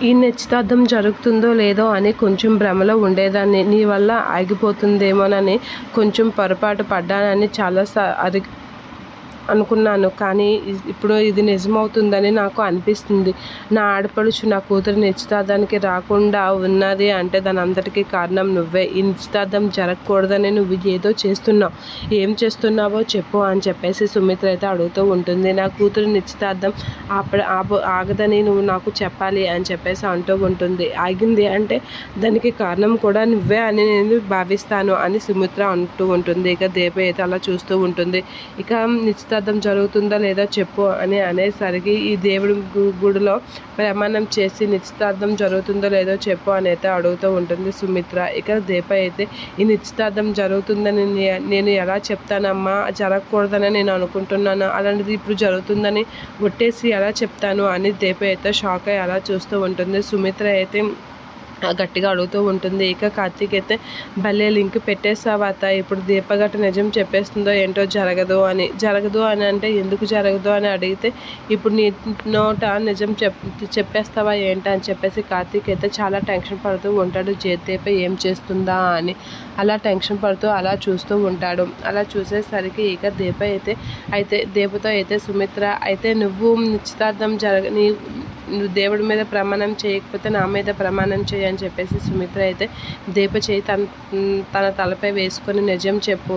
ఈ నిశ్చితార్థం జరుగుతుందో లేదో అని కొంచెం భ్రమలో ఉండేదాన్ని. నీ వల్ల ఆగిపోతుందేమోనని కొంచెం పొరపాటు పడ్డానని చాలా అనుకున్నాను. కానీ ఇప్పుడు ఇది నిజమవుతుందని నాకు అనిపిస్తుంది. నా ఆడపడుచు నా కూతురు నిశ్చితార్థానికి రాకుండా ఉన్నది అంటే దాని అంతటికీ కారణం నువ్వే. ఈ నిశ్చితార్థం జరగకూడదని నువ్వు ఏదో చేస్తున్నావు. ఏం చేస్తున్నావో చెప్పు అని చెప్పేసి సుమిత్ర అయితే అడుగుతూ ఉంటుంది. నా కూతురు నిశ్చితార్థం ఆగదని నువ్వు నాకు చెప్పాలి అని చెప్పేసి అంటూ ఉంటుంది. ఆగింది అంటే దానికి కారణం కూడా నువ్వే అని నేను భావిస్తాను అని సుమిత్ర అంటూ ఉంటుంది. ఇక దీప అయితే అలా చూస్తూ ఉంటుంది. ఇక నిశ్చితార్థం జరుగుతుందా లేదా చెప్పు అని అనేసరికి ఈ దేవుడి గుడిలో ప్రమాణం చేసి నిశ్చితార్థం జరుగుతుందో లేదో చెప్పు అని అయితే అడుగుతూ ఉంటుంది సుమిత్ర. ఇక దీప అయితే ఈ నిశ్చితార్థం జరుగుతుందని నేను ఎలా చెప్తానమ్మా, జరగకూడదని నేను అనుకుంటున్నాను, అలాంటిది ఇప్పుడు జరుగుతుందని ఒట్టేసి ఎలా చెప్తాను అని దీప అయితే షాక్ అయ్యి అలా చూస్తూ ఉంటుంది. సుమిత్ర అయితే గట్టిగా అడుగుతూ ఉంటుంది. ఇక కార్తీక్ అయితే భలే లింక్ పెట్టేసావాత ఇప్పుడు దీపగట్ట నిజం చెప్పేస్తుందో ఏంటో జరగదు అని అంటే ఎందుకు జరగదు అని అడిగితే ఇప్పుడు నీ నోట నిజం చెప్పేస్తావా ఏంటి అని చెప్పేసి కార్తీక్ అయితే చాలా టెన్షన్ పడుతూ ఉంటాడు. దీప ఏం చేస్తుందా అని అలా టెన్షన్ పడుతూ అలా చూస్తూ ఉంటాడు. అలా చూసేసరికి ఇక దీప అయితే దీపతో అయితే సుమిత్ర అయితే నువ్వు నిశ్చితార్థం నువ్వు దేవుడి మీద ప్రమాణం చేయకపోతే నా మీద ప్రమాణం చేయి అని చెప్పేసి సుమిత్ర అయితే దీప చేయి తన తలపై వేసుకొని నిజం చెప్పు,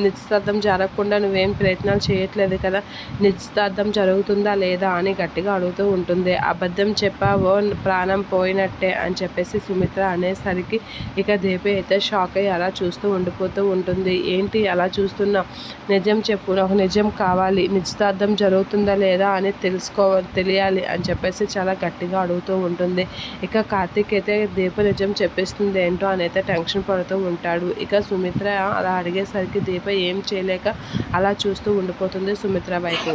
నిశ్చితార్థం జరగకుండా నువ్వేం ప్రయత్నాలు చేయట్లేదు కదా, నిశ్చితార్థం జరుగుతుందా లేదా అని గట్టిగా అడుగుతూ ఉంటుంది. అబద్ధం చెప్పావో ప్రాణం పోయినట్టే అని చెప్పేసి సుమిత్ర అనేసరికి ఇక దీపి అయితే షాక్ అయ్యి అలా చూస్తూ ఉండిపోతూ ఉంటుంది. ఏంటి అలా చూస్తున్నావు, నిజం చెప్పు, నాకు నిజం కావాలి, నిశ్చితార్థం జరుగుతుందా లేదా అని తెలియాలి అని చెప్పేసి చాలా గట్టిగా అడుగుతూ ఉంటుంది. ఇక కార్తీక్ అయితే దీప నిజం చెప్పేస్తుంది ఏంటో అని అయితే టెన్షన్ పడుతూ ఉంటాడు. ఇక సుమిత్ర అలా అడిగేసరికి దీప ఏం చేయలేక అలా చూస్తూ ఉండిపోతుంది సుమిత్ర వైపు.